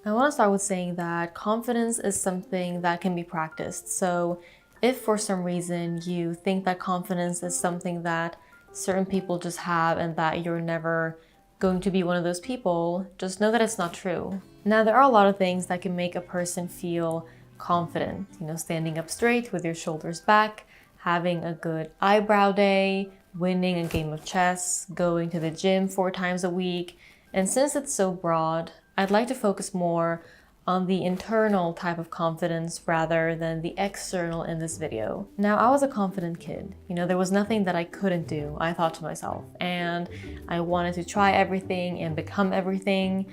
I want to start with saying that confidence is something that can be practiced. So, if for some reason you think that confidence is something that certain people just have and that you're never going to be one of those people, just know that it's not true. Now, there are a lot of things that can make a person feel confident. Standing up straight with your shoulders back, having a good eyebrow day, winning a game of chess, going to the gym 4 times a week. And since it's so broad, I'd like to focus more on the internal type of confidence rather than the external in this video. Now, I was a confident kid. There was nothing that I couldn't do, I thought to myself, and I wanted to try everything and become everything.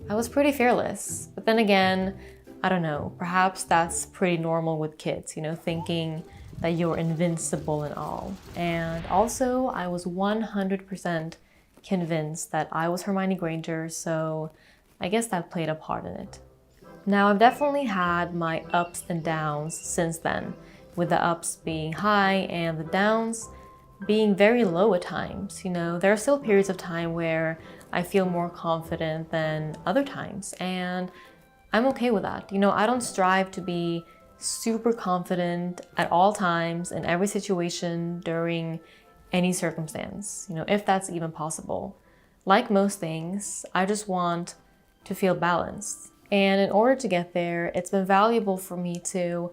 I was pretty fearless. But then again, I don't know, perhaps that's pretty normal with kids, thinking that you're invincible and all. And also, I was 100% convinced that I was Hermione Granger, so I guess that played a part in it. Now, I've definitely had my ups and downs since then, with the ups being high and the downs being very low at times. There are still periods of time where I feel more confident than other times, and I'm okay with that. I don't strive to be super confident at all times in every situation during any circumstance, if that's even possible. Like most things, I just want to feel balanced. And in order to get there, it's been valuable for me to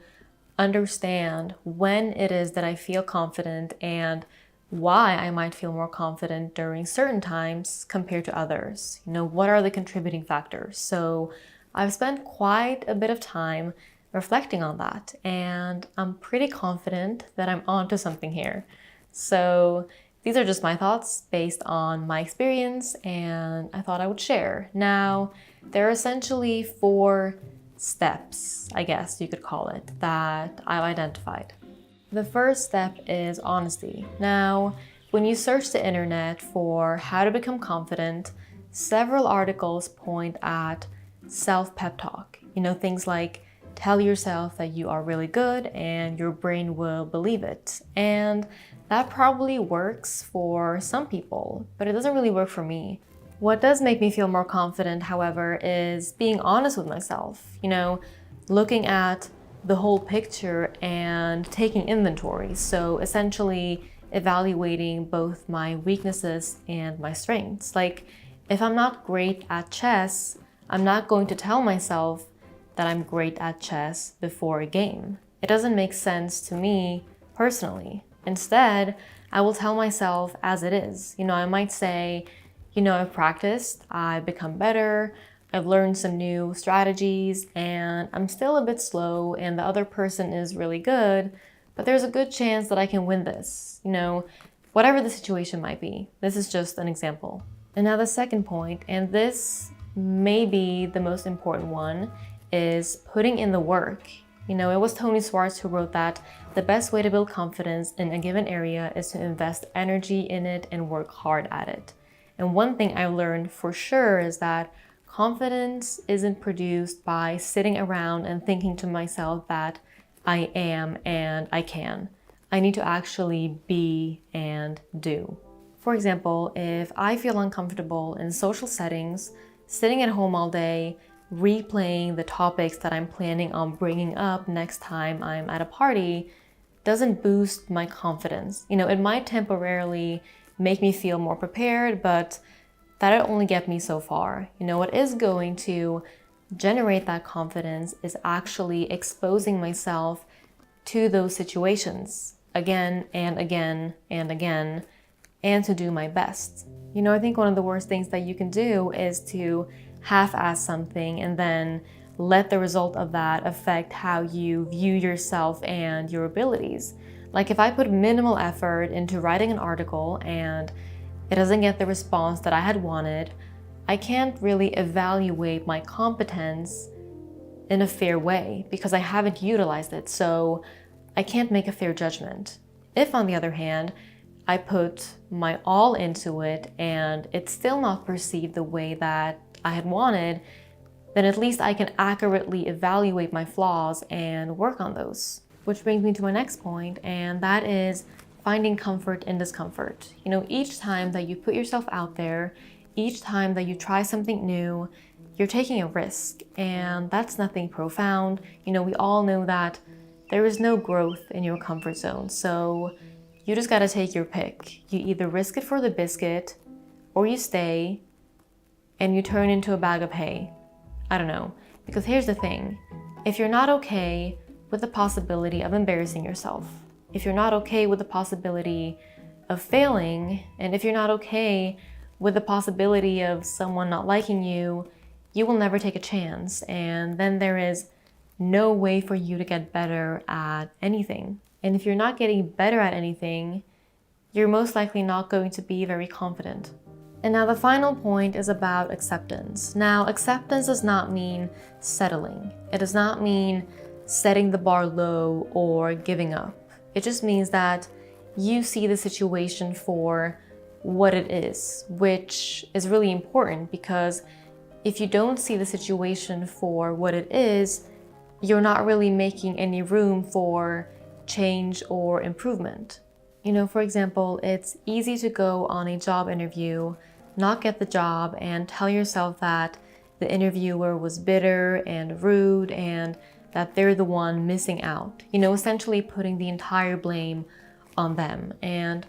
understand when it is that I feel confident and why I might feel more confident during certain times compared to others. What are the contributing factors? So I've spent quite a bit of time reflecting on that, and I'm pretty confident that I'm onto something here. So these are just my thoughts based on my experience, and I thought I would share. Now, there are essentially 4 steps, I guess you could call it, that I've identified. The first step is honesty. Now, when you search the internet for how to become confident, several articles point at self-pep talk. Things like tell yourself that you are really good and your brain will believe it. And that probably works for some people, but it doesn't really work for me. What does make me feel more confident, however, is being honest with myself. Looking at the whole picture and taking inventory. So essentially evaluating both my weaknesses and my strengths. Like, if I'm not great at chess, I'm not going to tell myself that I'm great at chess before a game. It doesn't make sense to me personally. Instead, I will tell myself as it is. I might say, I've practiced, I've become better, I've learned some new strategies, and I'm still a bit slow, and the other person is really good, but there's a good chance that I can win this. Whatever the situation might be. This is just an example. And now the second point, and this may be the most important one, is putting in the work. It was Tony Schwartz who wrote that the best way to build confidence in a given area is to invest energy in it and work hard at it. And one thing I learned for sure is that confidence isn't produced by sitting around and thinking to myself that I am and I can. I need to actually be and do. For example, if I feel uncomfortable in social settings, sitting at home all day, replaying the topics that I'm planning on bringing up next time I'm at a party doesn't boost my confidence. It might temporarily make me feel more prepared, but that'll only get me so far. What is going to generate that confidence is actually exposing myself to those situations again and again and again, and to do my best. I think one of the worst things that you can do is to half-ass something and then let the result of that affect how you view yourself and your abilities. Like, if I put minimal effort into writing an article and it doesn't get the response that I had wanted, I can't really evaluate my competence in a fair way because I haven't utilized it, so I can't make a fair judgment. If, on the other hand, I put my all into it and it's still not perceived the way that I had wanted, then at least I can accurately evaluate my flaws and work on those. Which brings me to my next point, and that is finding comfort in discomfort. Each time that you put yourself out there, each time that you try something new, you're taking a risk, and that's nothing profound. You know, we all know that there is no growth in your comfort zone, so you just gotta take your pick. You either risk it for the biscuit, or you stay and you turn into a bag of hay. I don't know. Because here's the thing. If you're not okay with the possibility of embarrassing yourself, if you're not okay with the possibility of failing, and if you're not okay with the possibility of someone not liking you, you will never take a chance. And then there is no way for you to get better at anything. And if you're not getting better at anything, you're most likely not going to be very confident. And now the final point is about acceptance. Now, acceptance does not mean settling. It does not mean setting the bar low or giving up. It just means that you see the situation for what it is, which is really important, because if you don't see the situation for what it is, you're not really making any room for change or improvement. You know, for example, it's easy to go on a job interview, not get the job, and tell yourself that the interviewer was bitter and rude and that they're the one missing out. You know, essentially putting the entire blame on them. And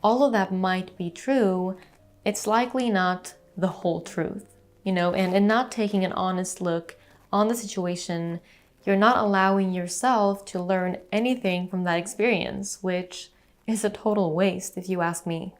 all of that might be true, it's likely not the whole truth. You know, and in not taking an honest look on the situation, you're not allowing yourself to learn anything from that experience, which is a total waste if you ask me.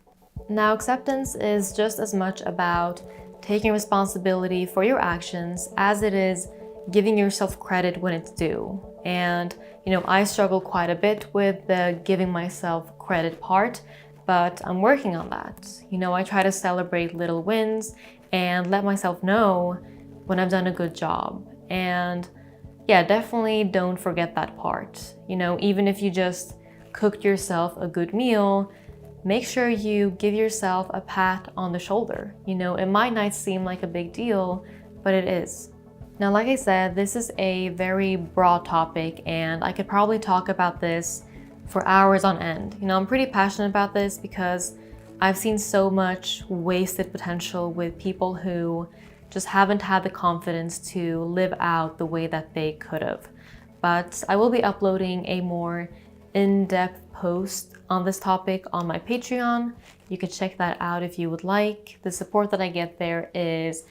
Now, acceptance is just as much about taking responsibility for your actions as it is giving yourself credit when it's due. And, you know, I struggle quite a bit with the giving myself credit part, but I'm working on that. You know, I try to celebrate little wins and let myself know when I've done a good job. And yeah, definitely don't forget that part. You know, even if you just cooked yourself a good meal, make sure you give yourself a pat on the shoulder. You know, it might not seem like a big deal, but it is. Now, like I said, this is a very broad topic, and I could probably talk about this for hours on end. You know, I'm pretty passionate about this because I've seen so much wasted potential with people who just haven't had the confidence to live out the way that they could have. But I will be uploading a more in-depth post on this topic on my Patreon. You can check that out if you would like. The support that I get there is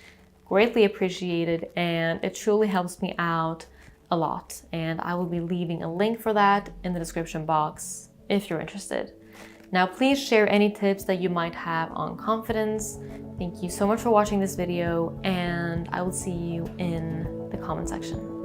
greatly appreciated, and it truly helps me out a lot. And I will be leaving a link for that in the description box if you're interested. Now, please share any tips that you might have on confidence. Thank you so much for watching this video, and I will see you in the comment section.